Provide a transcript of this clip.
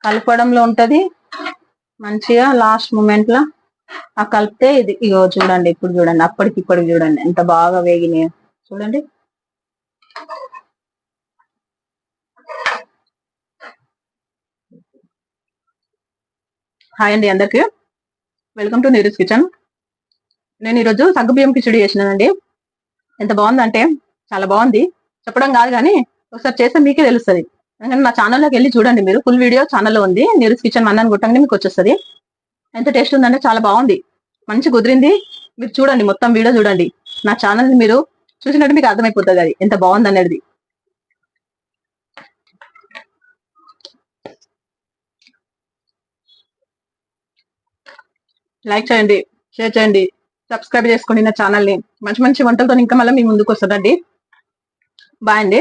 కలపడంలో ఉంటది మంచిగా. Last moment లా ఆ కలిపితే ఇది ఇగో చూడండి. ఇప్పుడు చూడండి, అప్పటికి ఇప్పటికి చూడండి ఎంత బాగా వేగినాయో చూడండి. హాయ్ అండి అందరికి, వెల్కమ్ టు నీరూస్ కిచెన్. నేను ఈరోజు సగ్గుబియ్యం కిచిడి చేసినానండి. ఎంత బాగుందంటే చాలా బాగుంది. చెప్పడం కాదు కానీ ఒకసారి చేస్తే మీకే తెలుస్తుంది. ఎందుకంటే నా ఛానల్లోకి వెళ్ళి చూడండి మీరు, ఫుల్ వీడియో ఛానల్లో ఉంది. నీరూస్ కిచెన్ అన్నాను కొట్టంగానే మీకు వచ్చేస్తుంది. ఎంత టేస్ట్ ఉందంటే చాలా బాగుంది, మంచి కుదిరింది. మీరు చూడండి, మొత్తం వీడియో చూడండి. నా ఛానల్ని మీరు చూసినట్టు మీకు అర్థమైపోతుంది అది ఎంత బాగుంది అనేది. లైక్ చేయండి, షేర్ చేయండి, సబ్స్క్రైబ్ చేసుకోండి నా ఛానల్ని. మంచి మంచి వంటలతో ఇంకా మళ్ళీ మీ ముందుకు వస్తుందండి. బాయ్ అండి.